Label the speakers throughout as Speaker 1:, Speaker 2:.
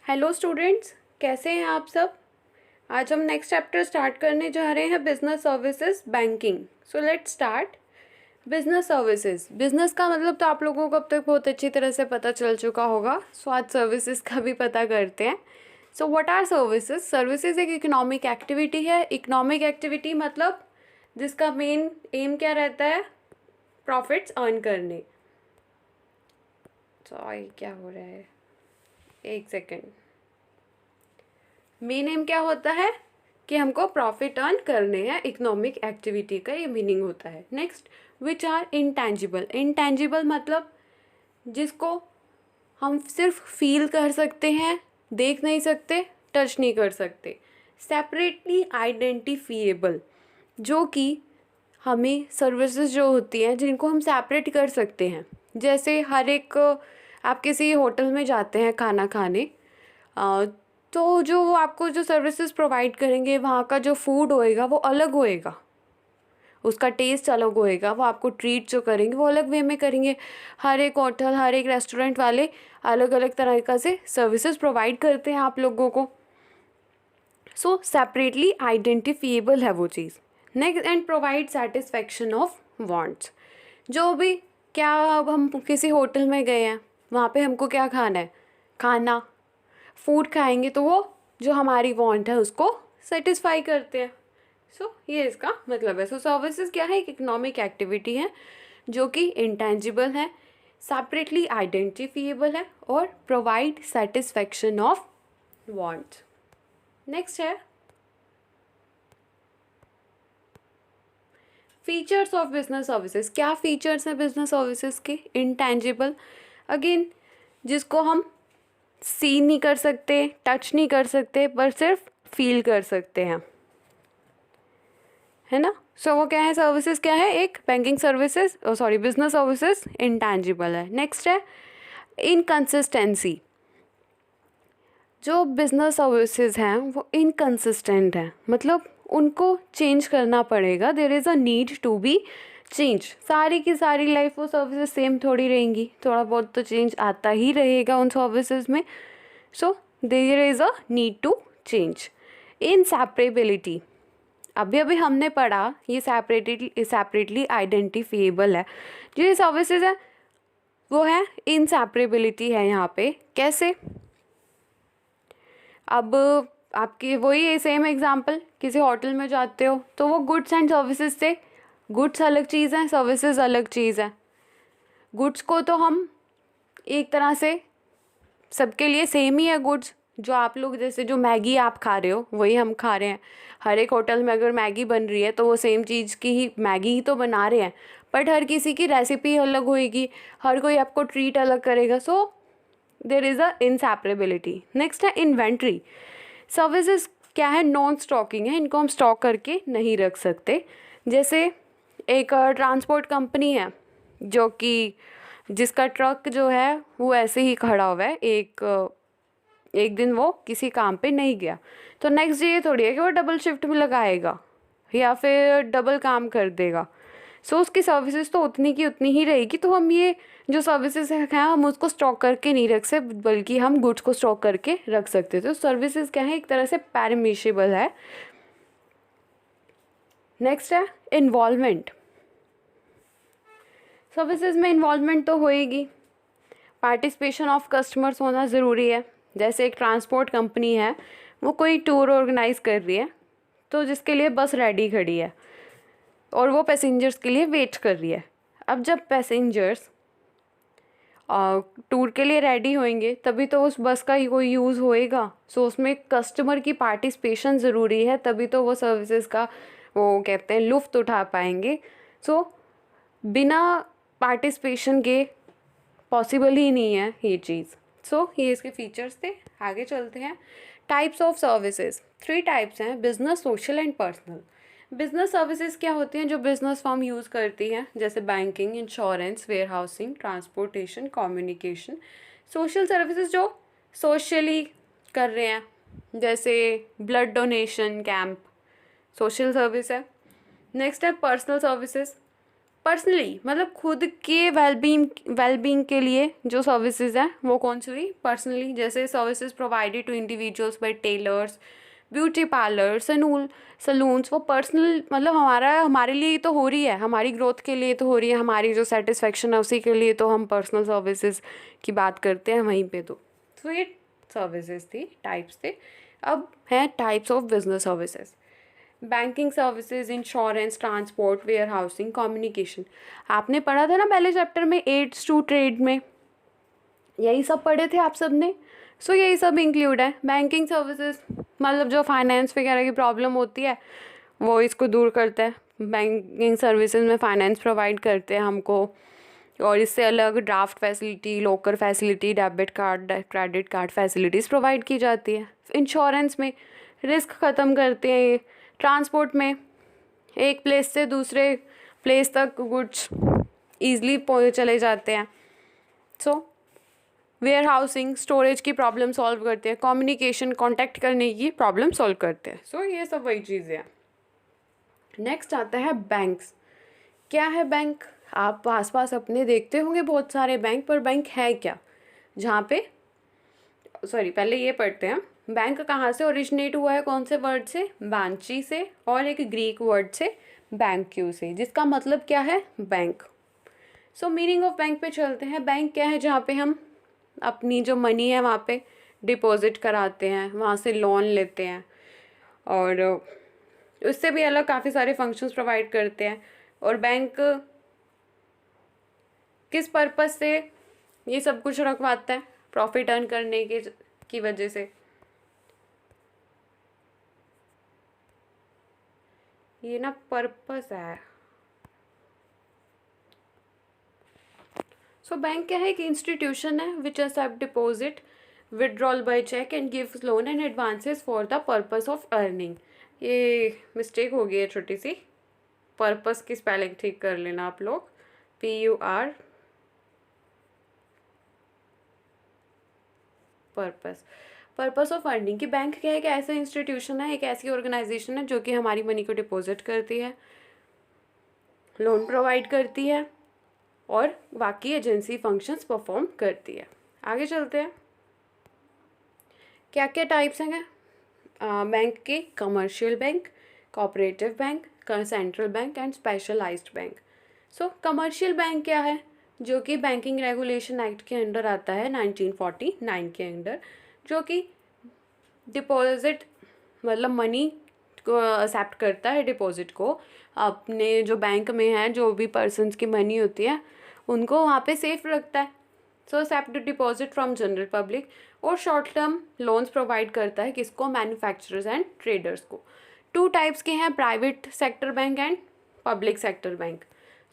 Speaker 1: Hello students, कैसे हैं आप सब। आज हम नेक्स्ट चैप्टर स्टार्ट करने जा रहे हैं business services banking. So let's start. Business services, business का मतलब तो आप लोगों को अब तक बहुत अच्छी तरह से पता चल चुका होगा। सो आज सर्विसेज का भी पता करते हैं। So what are services. Services एक इकोनॉमिक एक्टिविटी है। इकोनॉमिक एक्टिविटी मतलब जिसका मेन एम क्या रहता है, प्रॉफिट्स अर्न करने। सॉरी, क्या हो रहा है, एक सेकेंड। मेन एम क्या होता है कि हमको प्रॉफिट अर्न करने हैं। इकोनॉमिक एक्टिविटी का ये मीनिंग होता है। Next, which are intangible. Intangible मतलब जिसको हम सिर्फ फील कर सकते हैं, देख नहीं सकते, टच नहीं कर सकते। सेपरेटली आइडेंटिफिएबल, जो कि हमें सर्विसेज जो होती हैं जिनको हम सेपरेट कर सकते हैं। जैसे हर एक आप किसी होटल में जाते हैं खाना खाने, तो जो वो आपको जो सर्विसेज प्रोवाइड करेंगे, वहाँ का जो फूड होएगा वो अलग होएगा, उसका टेस्ट अलग होएगा। वो आपको ट्रीट जो करेंगे वो अलग वे में करेंगे। हर एक होटल, हर एक रेस्टोरेंट वाले अलग अलग तरीक़ा से सर्विसेज प्रोवाइड करते हैं आप लोगों को। सो सेपरेटली आइडेंटिफिएबल है वो चीज़। Next, and provide satisfaction of wants. जो भी, क्या अब हम किसी होटल में गए हैं, वहाँ पे हमको क्या खाना है, खाना फूड खाएंगे तो वो जो हमारी वांट है उसको सेटिस्फाई करते हैं। सो ये इसका मतलब है। सो सर्विसेज क्या है, एक इकोनॉमिक एक्टिविटी है जो कि इंटेंजिबल है, सेपरेटली आइडेंटिफिएबल है और provide satisfaction of want. Next है फीचर्स ऑफ बिजनेस सर्विसेज। क्या फीचर्स हैं बिजनेस सर्विसेज के। इंटेंजिबल, अगेन जिसको हम सी नहीं कर सकते, टच नहीं कर सकते, पर सिर्फ फील कर सकते हैं, है ना। सो वो क्या है, सर्विसेज क्या है, एक banking services, sorry business services intangible है। नेक्स्ट है इनकंसिस्टेंसी। जो बिजनेस सर्विसेज हैं वो इनकंसिस्टेंट हैं, मतलब उनको चेंज करना पड़ेगा। There is a need to be change. सारी की सारी लाइफ वो सर्विसेज सेम थोड़ी रहेंगी, थोड़ा बहुत तो चेंज आता ही रहेगा उन सर्विसेज में। So there is a need to change. Inseparability, अभी अभी हमने पढ़ा, ये सेपरेटली आइडेंटिफिएबल है। जो ये सर्विसेज है वो है इनसेपरेबिलिटी है यहाँ पे। कैसे, अब आपकी वही सेम एग्जांपल, किसी होटल में जाते हो तो वो गुड्स एंड सर्विसेज से, गुड्स अलग चीज़ है, सर्विसेज अलग चीज़ है। गुड्स को तो हम एक तरह से सबके लिए सेम ही है गुड्स। जो आप लोग, जैसे जो मैगी आप खा रहे हो वही हम खा रहे हैं। हर एक होटल में अगर मैगी बन रही है तो वो सेम चीज़ की ही मैगी ही तो बना रहे हैं, बट हर किसी की रेसिपी अलग होएगी, हर कोई आपको ट्रीट अलग करेगा। So there is a inseparability. Next है इन्वेंट्री। सर्विसेज क्या है, नॉन स्टॉकिंग है, इनको हम स्टॉक करके नहीं रख सकते। जैसे एक ट्रांसपोर्ट कंपनी है जो कि जिसका ट्रक जो है वो ऐसे ही खड़ा हुआ है, एक दिन वो किसी काम पे नहीं गया, तो नेक्स्ट डे ये थोड़ी है कि वो डबल शिफ्ट में लगाएगा या फिर डबल काम कर देगा। सो उसकी सर्विसेज तो उतनी की उतनी ही रहेगी। तो हम ये जो सर्विसेज हैं हम उसको स्टॉक करके नहीं रख सकते, बल्कि हम गुड्स को स्टॉक करके रख सकते। तो सर्विसेज क्या है, एक तरह से पैरामिशेबल है। नेक्स्ट है इन्वॉल्वमेंट। सर्विसेज में इन्वॉल्वमेंट तो होएगी, पार्टिसिपेशन ऑफ कस्टमर्स होना ज़रूरी है। जैसे एक ट्रांसपोर्ट कंपनी है, वो कोई टूर ऑर्गेनाइज कर रही है, तो जिसके लिए बस रेडी खड़ी है और वो पैसेंजर्स के लिए वेट कर रही है। अब जब पैसेंजर्स टूर के लिए रेडी होंगे तभी तो उस बस का ही कोई यूज़ होएगा। सो उसमें कस्टमर की पार्टिसिपेशन ज़रूरी है, तभी तो वो सर्विसेज का वो कहते हैं लुफ्त उठा पाएंगे। सो बिना पार्टिसिपेशन के पॉसिबल ही नहीं है ये चीज़। सो ये इसके फीचर्स थे। आगे चलते हैं। टाइप्स ऑफ सर्विसेज, 3 टाइप्स हैं, business, social and personal. Business services क्या होती हैं, जो बिजनेस फर्म यूज़ करती हैं, जैसे banking, insurance, warehousing, transportation, communication. Social services जो सोशली कर रहे हैं, जैसे blood donation camp, social service है। नेक्स्ट है पर्सनल सर्विसेज। पर्सनली मतलब खुद के वेलबींग के लिए जो सर्विसेज हैं वो कौन सी हुई, पर्सनली। जैसे services provided to individuals by tailors, beauty parlour, salons, वो पर्सनल मतलब हमारे लिए ही तो हो रही है, हमारी ग्रोथ के लिए तो हो रही है, हमारी जो सेटिस्फेक्शन है उसी के लिए तो हम पर्सनल सर्विसेज की बात करते हैं वहीं पे। तो ये सर्विसेज थी, टाइप्स थे। अब हैं types of business services. Banking services, insurance, transport, warehousing, communication. आपने पढ़ा था ना पहले चैप्टर में एड्स टू ट्रेड में, यही सब पढ़े थे आप सब ने। सो यही सब इंक्लूड है। बैंकिंग सर्विसेज मतलब जो फाइनेंस वगैरह की प्रॉब्लम होती है वो इसको दूर करता है। बैंकिंग सर्विसेज में फाइनेंस प्रोवाइड करते हैं हमको, और इससे अलग draft facility, locker facility, debit card, credit card facilities provide की जाती है। इंश्योरेंस में रिस्क ख़त्म करते हैं ये। ट्रांसपोर्ट में एक प्लेस से दूसरे प्लेस तक गुड्स ईज़िली चले जाते हैं। सो वेयर हाउसिंग स्टोरेज की प्रॉब्लम सॉल्व करते हैं। कम्युनिकेशन कॉन्टैक्ट करने की प्रॉब्लम सॉल्व करते हैं। सो ये सब वही चीज़ें हैं। नेक्स्ट आता है बैंक्स। क्या है बैंक? आप आसपास अपने देखते होंगे बहुत सारे बैंक, पर बैंक है क्या? जहाँ पे पहले ये पढ़ते हैं, बैंक कहाँ से ओरिजिनेट हुआ है, कौन से वर्ड से? बांची से, और एक ग्रीक वर्ड से बैंक्यू से, जिसका मतलब क्या है? Bank. So meaning of bank पे चलते हैं। बैंक क्या है? जहाँ पे हम अपनी जो मनी है वहाँ पे डिपॉजिट कराते हैं, वहाँ से लोन लेते हैं, और उससे भी अलग काफ़ी सारे फंक्शंस प्रोवाइड करते हैं। और बैंक किस पर्पस से ये सब कुछ रखवाता है? प्रॉफिट अर्न करने की वजह से। ये ना पर्पस है। सो बैंक क्या है? एक इंस्टीट्यूशन है which accept deposit, withdrawal by cheque and gives loan and advances for the purpose of earning. ये मिस्टेक हो गई है छोटी सी, पर्पस की स्पेलिंग ठीक कर लेना आप लोग। PUR purpose of earning. कि बैंक क्या है? एक ऐसा इंस्टीट्यूशन है, एक ऐसी ऑर्गेनाइजेशन है जो कि हमारी मनी को डिपॉजिट करती है, लोन प्रोवाइड करती है और बाकी एजेंसी फंक्शंस परफॉर्म करती है। आगे चलते हैं। क्या क्या टाइप्स हैं बैंक के? Commercial bank, cooperative bank, central bank and specialised bank. So commercial bank क्या है? जो कि बैंकिंग रेगुलेशन एक्ट के अंडर आता है 1949 के अंडर, जो कि डिपॉजिट मतलब मनी को एक्सेप्ट करता है, डिपॉजिट को अपने जो बैंक में है, जो भी पर्सन्स की मनी होती है उनको वहाँ पे सेफ रखता है। So accept deposit from general public. और शॉर्ट टर्म लोन्स प्रोवाइड करता है किसको? मैन्युफैक्चरर्स एंड ट्रेडर्स को। 2 टाइप्स के हैं, private sector bank and public sector bank.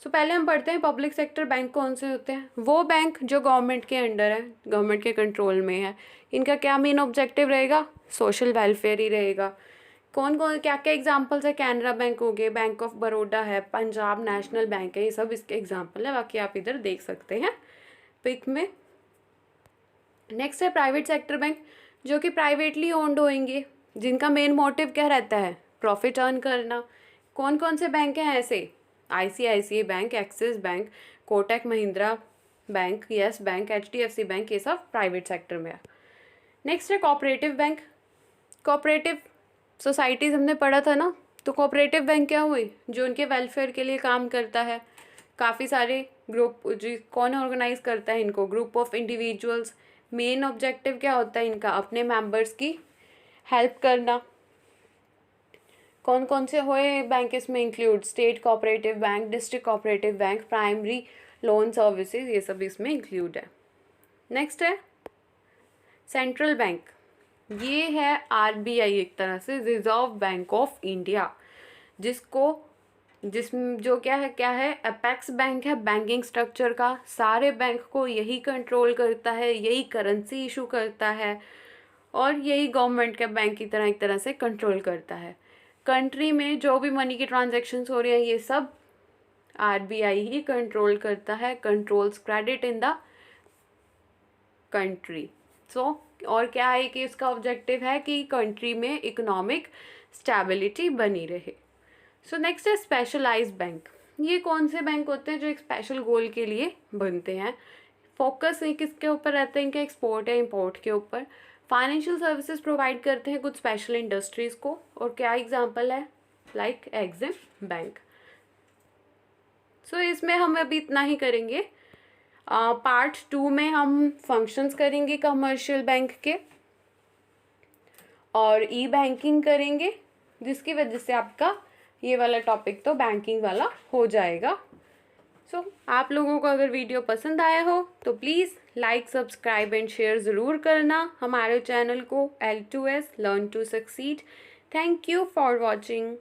Speaker 1: So पहले हम पढ़ते हैं पब्लिक सेक्टर बैंक कौन से होते हैं। वो बैंक जो गवर्नमेंट के अंडर है, गवर्नमेंट के कंट्रोल में है। इनका क्या मेन ऑब्जेक्टिव रहेगा? सोशल वेलफेयर ही रहेगा। कौन कौन क्या क्या एग्जांपल्स है? कैनरा बैंक हो गए, बैंक ऑफ बड़ौदा है, पंजाब नेशनल बैंक है, ये सब इसके एग्जांपल है। बाकी आप इधर देख सकते हैं पिक में। नेक्स्ट है प्राइवेट सेक्टर बैंक, जो कि प्राइवेटली ओन्ड होंगे, जिनका मेन मोटिव क्या रहता है? प्रॉफिट अर्न करना। कौन कौन से बैंक हैं ऐसे? ICICI bank, axis bank, Kotak Mahindra bank, yes bank, HDFC bank, ये सब प्राइवेट सेक्टर में है। नेक्स्ट है कोऑपरेटिव बैंक। कोऑपरेटिव सोसाइटीज़ हमने पढ़ा था ना, तो कोऑपरेटिव बैंक क्या हुई? जो उनके वेलफेयर के लिए काम करता है। काफ़ी सारे ग्रुप जी कौन ऑर्गेनाइज करता है इनको? Group of individuals. Main objective क्या होता है इनका? अपने मेंबर्स की हेल्प करना। कौन कौन से हुए बैंक इसमें include? State cooperative bank, district cooperative bank, primary loan services, ये सब इसमें इंक्लूड है। नेक्स्ट है सेंट्रल बैंक। ये है RBI, एक तरह से रिजर्व बैंक ऑफ इंडिया, जो क्या है अपेक्स बैंक है बैंकिंग स्ट्रक्चर का। सारे बैंक को यही कंट्रोल करता है, यही करेंसी इशू करता है, और यही गवर्नमेंट के बैंक की तरह एक तरह से कंट्रोल करता है। कंट्री में जो भी मनी की ट्रांजैक्शंस हो रही हैं ये सब RBI ही कंट्रोल करता है, controls credit in the country. So और क्या है कि इसका ऑब्जेक्टिव है कि कंट्री में इकोनॉमिक स्टेबिलिटी बनी रहे। सो नेक्स्ट है स्पेशलाइज्ड बैंक। ये कौन से बैंक होते हैं जो एक स्पेशल गोल के लिए बनते हैं? फोकस ये किसके ऊपर रहता है, इनके एक्सपोर्ट या इंपोर्ट के ऊपर। फाइनेंशियल सर्विसेज प्रोवाइड करते हैं कुछ स्पेशल इंडस्ट्रीज़ को, और क्या एग्जांपल है, लाइक एग्जिम बैंक। सो इसमें हम अभी इतना ही करेंगे। पार्ट 2 में हम फंक्शंस करेंगे कमर्शियल बैंक के, और ई बैंकिंग करेंगे, जिसकी वजह से आपका ये वाला टॉपिक तो बैंकिंग वाला हो जाएगा। सो आप लोगों को अगर वीडियो पसंद आया हो तो please like, subscribe and share ज़रूर करना हमारे चैनल को, L2S learn to succeed. Thank you for watching.